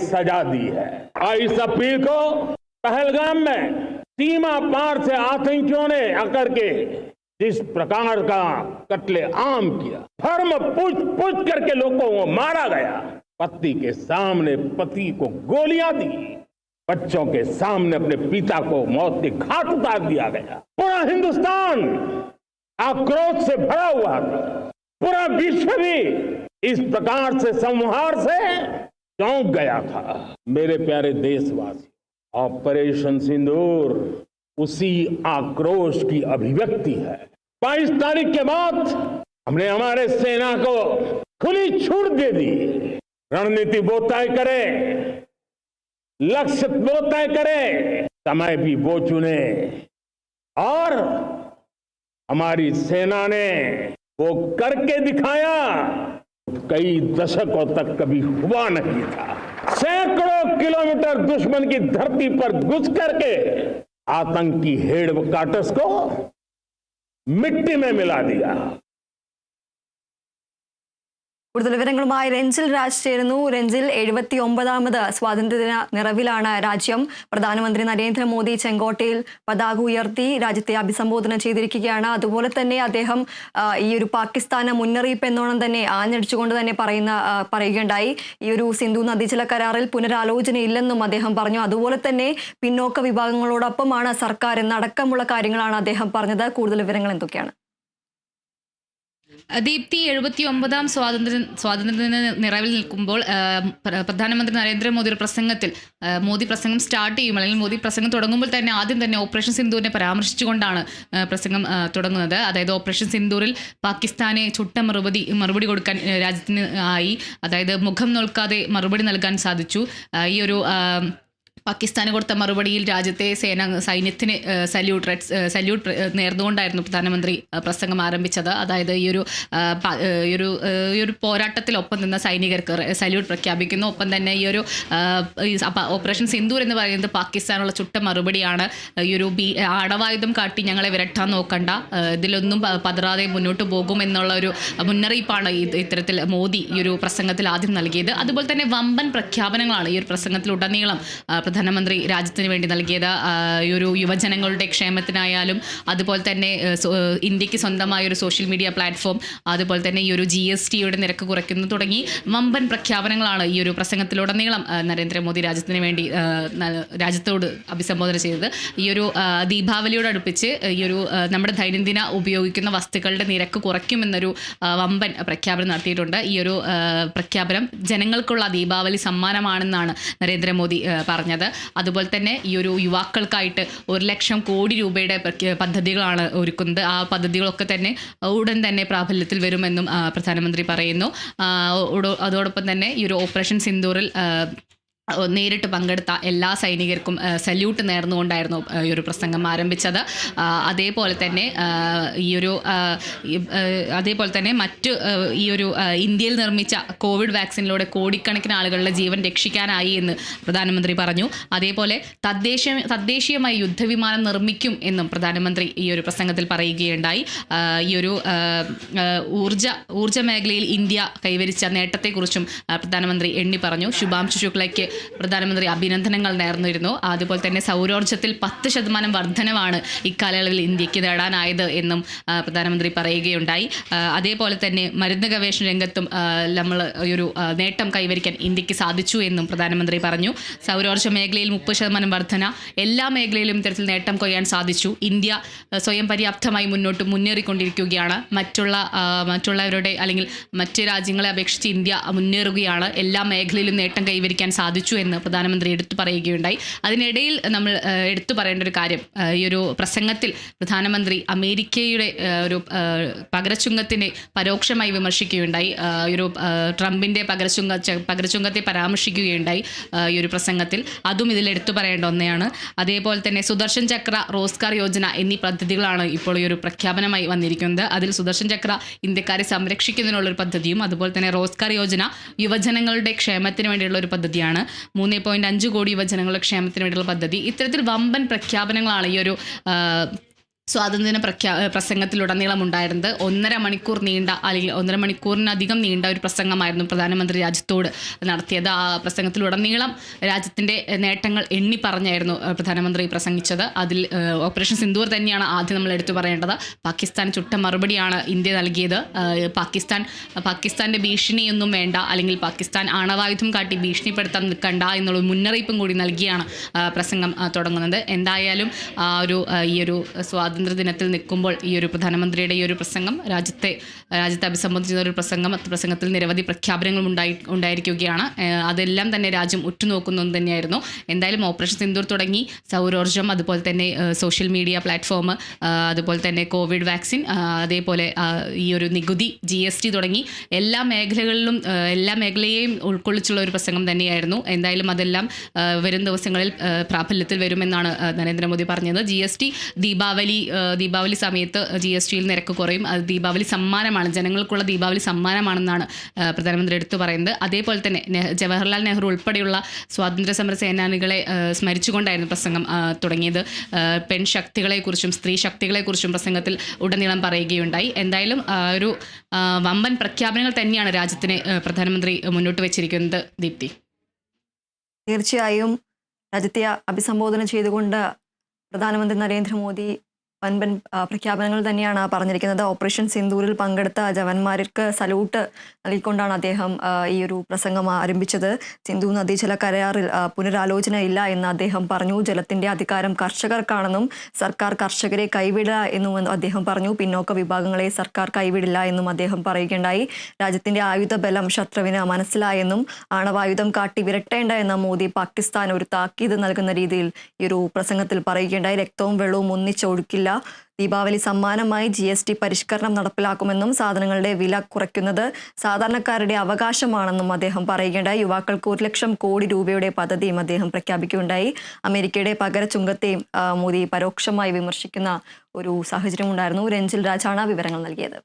सजा दी है और इस अपील को पहलगाम में सीमा पार से आतंकियों ने आकर के जिस प्रकार का कत्ले आम किया, धर्म पूछ करके लोगों को मारा गया, पति के सामने पति को गोलियां दी, बच्चों के सामने अपने पिता को मौत के घाट उतार दिया गया। पूरा हिंदुस्तान आक्रोश से भरा हुआ था, पूरा विश्व भी इस प्रकार से संहार से चौंक गया था। मेरे प्यारे देशवासी, ऑपरेशन सिंदूर उसी आक्रोश की अभिव्यक्ति है। 22 तारीख के बाद हमने हमारे सेना को खुली छूट दे दी। रणनीति वो तय करे, लक्ष्य वो तय करे, समय भी वो चुने, और हमारी सेना ने वो करके दिखाया, कई दशकों तक कभी हुआ नहीं था। सैकड़ों किलोमीटर दुश्मन की धरती पर घुस करके आतंकी हेडक्वार्टर्स को मिट्टी में मिला दिया। കൂടുതൽ വിവരങ്ങളുമായി രഞ്ജിൽ രാജ് ചേരുന്നു. രഞ്ജിൽ, 79ാമത് സ്വാതന്ത്ര്യദിന നിറവിലാണ് രാജ്യം. പ്രധാനമന്ത്രി നരേന്ദ്രമോദി ചെങ്കോട്ടയിൽ പതാക ഉയർത്തി രാജ്യത്തെ അഭിസംബോധന ചെയ്തിരിക്കുകയാണ്. അതുപോലെ തന്നെ അദ്ദേഹം ഈ ഒരു പാകിസ്ഥാന് മുന്നറിയിപ്പ് എന്നോണം തന്നെ ആഞ്ഞടിച്ചുകൊണ്ട് തന്നെ പറയുകയുണ്ടായി. ഈ ഒരു സിന്ധു നദീജല കരാറിൽ പുനരാലോചനയില്ലെന്നും അദ്ദേഹം പറഞ്ഞു. അതുപോലെ തന്നെ പിന്നോക്ക വിഭാഗങ്ങളോടൊപ്പമാണ് സർക്കാർ എന്നടക്കമുള്ള കാര്യങ്ങളാണ് അദ്ദേഹം പറഞ്ഞത്. കൂടുതൽ വിവരങ്ങൾ എന്തൊക്കെയാണ്? ദീപ്തി, 79ാം സ്വാതന്ത്ര്യദിന നിറവിൽ നിൽക്കുമ്പോൾ പ്രധാനമന്ത്രി നരേന്ദ്രമോദിയുടെ പ്രസംഗത്തിൽ മോദി പ്രസംഗം സ്റ്റാർട്ട് ചെയ്യും, അല്ലെങ്കിൽ മോദി പ്രസംഗം തുടങ്ങുമ്പോൾ തന്നെ ആദ്യം തന്നെ ഓപ്പറേഷൻ സിന്ദൂരിനെ പരാമർശിച്ചുകൊണ്ടാണ് പ്രസംഗം തുടങ്ങുന്നത്. അതായത് ഓപ്പറേഷൻ സിന്ദൂറിൽ പാകിസ്ഥാനെ ചുട്ട മറുപടി കൊടുക്കാൻ രാജ്യത്തിന് ആയി. അതായത് മുഖം നോക്കാതെ മറുപടി നൽകാൻ സാധിച്ചു. ഈ ഒരു പാകിസ്ഥാന് കൊടുത്ത മറുപടിയിൽ രാജ്യത്തെ സൈന്യത്തിന് സല്യൂട്ട് നേർന്നുകൊണ്ടായിരുന്നു പ്രധാനമന്ത്രി പ്രസംഗം ആരംഭിച്ചത്. അതായത് ഈ ഒരു പോരാട്ടത്തിലൊപ്പം നിന്ന സൈനികർക്ക് സല്യൂട്ട് പ്രഖ്യാപിക്കുന്നു. ഒപ്പം തന്നെ ഈ ഒരു ഓപ്പറേഷൻ സിന്ദൂർ എന്ന് പറയുന്നത് പാകിസ്ഥാനുള്ള ചുട്ട മറുപടിയാണ്. ഈ ഒരു ആണവായുധം കാട്ടി ഞങ്ങളെ വിരട്ടാൻ നോക്കണ്ട, ഇതിലൊന്നും പതറാതെ മുന്നോട്ട് പോകുമെന്നുള്ള ഒരു മുന്നറിയിപ്പാണ് ഇത്തരത്തിൽ മോദി ഈ ഒരു പ്രസംഗത്തിൽ ആദ്യം നൽകിയത്. അതുപോലെ തന്നെ വമ്പൻ പ്രഖ്യാപനങ്ങളാണ് ഈ ഒരു പ്രസംഗത്തിലുടനീളം പ്രധാനമന്ത്രി രാജ്യത്തിന് വേണ്ടി നൽകിയത്. ഈ ഒരു യുവജനങ്ങളുടെ ക്ഷേമത്തിനായാലും, അതുപോലെ തന്നെ ഇന്ത്യക്ക് സ്വന്തമായ ഒരു സോഷ്യൽ മീഡിയ പ്ലാറ്റ്ഫോം, അതുപോലെ തന്നെ ഈ ഒരു GSTയുടെ നിരക്ക് കുറയ്ക്കുന്നു തുടങ്ങി വമ്പൻ പ്രഖ്യാപനങ്ങളാണ് ഈ ഒരു പ്രസംഗത്തിലുടനീളം നരേന്ദ്രമോദി രാജ്യത്തോട് അഭിസംബോധന ചെയ്തത്. ഈ ഒരു ദീപാവലിയോടടുപ്പിച്ച് ഈ ഒരു നമ്മുടെ ദൈനംദിന ഉപയോഗിക്കുന്ന വസ്തുക്കളുടെ നിരക്ക് കുറയ്ക്കുമെന്നൊരു വമ്പൻ പ്രഖ്യാപനം നടത്തിയിട്ടുണ്ട്. ഈ ഒരു പ്രഖ്യാപനം ജനങ്ങൾക്കുള്ള ദീപാവലി സമ്മാനമാണെന്നാണ് നരേന്ദ്രമോദി പറഞ്ഞത്. അതുപോലെ തന്നെ ഈ ഒരു യുവാക്കൾക്കായിട്ട് 1 ലക്ഷം കോടി രൂപയുടെ പദ്ധതികളാണ് ഒരുക്കുന്നത്. ആ പദ്ധതികളൊക്കെ തന്നെ ഉടൻ തന്നെ പ്രാബല്യത്തിൽ വരുമെന്നും പ്രധാനമന്ത്രി പറയുന്നു. അതോടൊപ്പം തന്നെ ഈ ഒരു ഓപ്പറേഷൻ സിന്ദൂറിൽ നേരിട്ട് പങ്കെടുത്ത എല്ലാ സൈനികർക്കും സല്യൂട്ട് നേർന്നുകൊണ്ടായിരുന്നു ഈ ഒരു പ്രസംഗം ആരംഭിച്ചത്. അതേപോലെ തന്നെ മറ്റ് ഈ ഒരു ഇന്ത്യയിൽ നിർമ്മിച്ച കോവിഡ് വാക്സിനിലൂടെ കോടിക്കണക്കിന് ആളുകളുടെ ജീവൻ രക്ഷിക്കാനായി എന്ന് പ്രധാനമന്ത്രി പറഞ്ഞു. അതേപോലെ തദ്ദേശീയമായി യുദ്ധവിമാനം നിർമ്മിക്കും എന്നും പ്രധാനമന്ത്രി ഈ ഒരു പ്രസംഗത്തിൽ പറയുകയുണ്ടായി. ഈ ഒരു ഊർജ്ജ മേഖലയിൽ ഇന്ത്യ കൈവരിച്ച നേട്ടത്തെക്കുറിച്ചും പ്രധാനമന്ത്രി എണ്ണി പറഞ്ഞു. ശുഭാംശു ശുക്ലയ്ക്ക് പ്രധാനമന്ത്രി അഭിനന്ദനങ്ങൾ നേർന്നിരുന്നു. അതുപോലെ തന്നെ സൗരോർജ്ജത്തിൽ 10% വർധനവാണ് ഇക്കാലയളവിൽ ഇന്ത്യക്ക് നേടാനായത് എന്നും പ്രധാനമന്ത്രി പറയുകയുണ്ടായി. അതേപോലെ തന്നെ മരുന്ന് ഗവേഷണ രംഗത്തും നമ്മൾ ഒരു നേട്ടം കൈവരിക്കാൻ ഇന്ത്യക്ക് സാധിച്ചു എന്നും പ്രധാനമന്ത്രി പറഞ്ഞു. സൗരോർജ്ജ മേഖലയിൽ 30% വർധന, എല്ലാ മേഖലയിലും ഇത്തരത്തിൽ നേട്ടം കൊയ്യാൻ സാധിച്ചു. ഇന്ത്യ സ്വയം പര്യാപ്തമായി മുന്നേറിക്കൊണ്ടിരിക്കുകയാണ്. മറ്റുള്ളവരുടെ അല്ലെങ്കിൽ മറ്റ് രാജ്യങ്ങളെ അപേക്ഷിച്ച് ഇന്ത്യ മുന്നേറുകയാണ്. എല്ലാ മേഖലയിലും നേട്ടം കൈവരിക്കാൻ സാധിച്ചു എന്ന് പ്രധാനമന്ത്രി എടുത്തു പറയുകയുണ്ടായി. അതിനിടയിൽ നമ്മൾ എടുത്തു പറയേണ്ട ഒരു കാര്യം, ഈ ഒരു പ്രസംഗത്തിൽ പ്രധാനമന്ത്രി അമേരിക്കയുടെ ഒരു പകരച്ചുങ്കത്തിനെ പരോക്ഷമായി വിമർശിക്കുകയുണ്ടായി. ഒരു ട്രംപിൻ്റെ പകരച്ചുങ്കത്തെ പരാമർശിക്കുകയുണ്ടായി ഈ ഒരു പ്രസംഗത്തിൽ. അതും ഇതിൽ എടുത്തു പറയേണ്ട ഒന്നെയാണ്. അതേപോലെ തന്നെ സുദർശൻ ചക്ര, റോസ്ഗാർ യോജന എന്നീ പദ്ധതികളാണ് ഇപ്പോൾ ഈ ഒരു പ്രഖ്യാപനമായി വന്നിരിക്കുന്നത്. അതിൽ സുദർശൻ ചക്ര ഇന്ത്യക്കാരെ സംരക്ഷിക്കുന്നതിനുള്ളൊരു പദ്ധതിയും, അതുപോലെ തന്നെ റോസ്ഗാർ യോജന യുവജനങ്ങളുടെ ക്ഷേമത്തിന് വേണ്ടിയുള്ള ഒരു പദ്ധതിയാണ്. 3.5 കോടി യുവജനങ്ങളുടെ ക്ഷേമത്തിന് വേണ്ടിയുള്ള പദ്ധതി. ഇത്തരത്തിൽ വമ്പൻ പ്രഖ്യാപനങ്ങളാണ് ഈ ഒരു സ്വാതന്ത്ര്യദിന പ്രസംഗത്തിലുടനീളം ഉണ്ടായിരുന്നത് 1.5 മണിക്കൂർ നീണ്ട അല്ലെങ്കിൽ 1.5 മണിക്കൂറിനധികം നീണ്ട ഒരു പ്രസംഗമായിരുന്നു പ്രധാനമന്ത്രി രാജ്യത്തോട് നടത്തിയത്. ആ പ്രസംഗത്തിലുടനീളം രാജ്യത്തിൻ്റെ നേട്ടങ്ങൾ എണ്ണി പറഞ്ഞായിരുന്നു പ്രധാനമന്ത്രി പ്രസംഗിച്ചത്. അതിൽ ഓപ്പറേഷൻ സിന്ദൂർ തന്നെയാണ് ആദ്യം നമ്മൾ എടുത്തു പറയേണ്ടത്. പാകിസ്ഥാൻ ചുട്ട മറുപടിയാണ് ഇന്ത്യ നൽകിയത്. പാകിസ്ഥാൻ്റെ ഭീഷണിയൊന്നും വേണ്ട, അല്ലെങ്കിൽ പാകിസ്ഥാൻ ആണവായുധം കാട്ടി ഭീഷണിപ്പെടുത്താൻ നിൽക്കണ്ട എന്നുള്ള മുന്നറിയിപ്പും കൂടി നൽകിയാണ് പ്രസംഗം തുടങ്ങുന്നത്. എന്തായാലും ഈ ഒരു സ്വാതന്ത്ര്യ ദിനത്തിൽ നിൽക്കുമ്പോൾ ഈ ഒരു പ്രധാനമന്ത്രിയുടെ ഈ ഒരു പ്രസംഗം രാജ്യത്തെ അഭിസംബോധന ചെയ്ത ഒരു പ്രസംഗത്തിൽ നിരവധി പ്രഖ്യാപനങ്ങളും ഉണ്ടായിരിക്കുകയാണ്. അതെല്ലാം തന്നെ രാജ്യം ഉറ്റുനോക്കുന്നത് തന്നെയായിരുന്നു. എന്തായാലും ഓപ്പറേഷൻ സിന്ദൂർ തുടങ്ങി സൗരോർജ്ജം, അതുപോലെ തന്നെ സോഷ്യൽ മീഡിയ പ്ലാറ്റ്ഫോം, അതുപോലെ തന്നെ കോവിഡ് വാക്സിൻ, അതേപോലെ ഈ ഒരു നികുതി, GST തുടങ്ങി എല്ലാ മേഖലയെയും ഉൾക്കൊള്ളിച്ചുള്ള ഒരു പ്രസംഗം തന്നെയായിരുന്നു. എന്തായാലും അതെല്ലാം വരും ദിവസങ്ങളിൽ പ്രാബല്യത്തിൽ വരുമെന്നാണ് നരേന്ദ്രമോദി പറഞ്ഞത്. GST ദീപാവലി സമയത്ത് GSTയിൽ നിരക്ക് കുറയും. അത് ദീപാവലി സമ്മാനമാണ്, ജനങ്ങൾക്കുള്ള ദീപാവലി സമ്മാനമാണെന്നാണ് പ്രധാനമന്ത്രി എടുത്തു പറയുന്നത്. അതേപോലെ തന്നെ ജവഹർലാൽ നെഹ്റു ഉൾപ്പെടെയുള്ള സ്വാതന്ത്ര്യ സമര സേനാനികളെ സ്മരിച്ചുകൊണ്ടായിരുന്നു പ്രസംഗം തുടങ്ങിയത്. പെൺശക്തികളെക്കുറിച്ചും സ്ത്രീ ശക്തികളെക്കുറിച്ചും പ്രസംഗത്തിൽ ഉടനീളം പറയുകയുണ്ടായി. എന്തായാലും ഒരു വമ്പൻ പ്രഖ്യാപനങ്ങൾ തന്നെയാണ് രാജ്യത്തിന് പ്രധാനമന്ത്രി മുന്നോട്ട് വെച്ചിരിക്കുന്നത്. ദീപ്തി, തീർച്ചയായും രാജ്യത്തെ അഭിസംബോധന ചെയ്തുകൊണ്ട് പ്രധാനമന്ത്രി നരേന്ദ്രമോദി വൻപൻ പ്രഖ്യാപനങ്ങൾ തന്നെയാണ് പറഞ്ഞിരിക്കുന്നത്. ഓപ്പറേഷൻ സിന്ദൂരിൽ പങ്കെടുത്ത ജവാന്മാർക്ക് സല്യൂട്ട് നൽകിക്കൊണ്ടാണ് അദ്ദേഹം ഈ ഒരു പ്രസംഗം ആരംഭിച്ചത്. സിന്ധു നദീജല കരാറിൽ പുനരാലോചന ഇല്ല എന്ന് അദ്ദേഹം പറഞ്ഞു. ജലത്തിന്റെ അധികാരം കർഷകർക്കാണെന്നും സർക്കാർ കർഷകരെ കൈവിടില്ല എന്നും അദ്ദേഹം പറഞ്ഞു. പിന്നോക്ക വിഭാഗങ്ങളെ സർക്കാർ കൈവിടില്ല എന്നും അദ്ദേഹം പറയുകയുണ്ടായി. രാജ്യത്തിന്റെ ആയുധ ബലം ശത്രുവിന് മനസ്സിലായെന്നും ആണവായുധം കാട്ടി വിരട്ടേണ്ട എന്ന മോദി പാകിസ്ഥാൻ ഒരു താക്കീത് നൽകുന്ന രീതിയിൽ ഈ ഒരു പ്രസംഗത്തിൽ പറയുകയുണ്ടായി. രക്തവും വെള്ളവും ഒന്നിച്ചൊഴുക്കില്ല. ദീപാവലി സമ്മാനമായി GST പരിഷ്കരണം നടപ്പിലാക്കുമെന്നും സാധനങ്ങളുടെ വില കുറയ്ക്കുന്നത് സാധാരണക്കാരുടെ അവകാശമാണെന്നും അദ്ദേഹം പറയുകയുണ്ടായി. യുവാക്കൾക്ക് 1 ലക്ഷം കോടി രൂപയുടെ പദ്ധതിയും അദ്ദേഹം പ്രഖ്യാപിക്കുകയുണ്ടായി. അമേരിക്കയുടെ പകര ചുങ്കത്തെയും മോദി പരോക്ഷമായി വിമർശിക്കുന്ന ഒരു സാഹചര്യം ഉണ്ടായിരുന്നു. രഞ്ജിൽ രാജാണ് വിവരങ്ങൾ നൽകിയത്.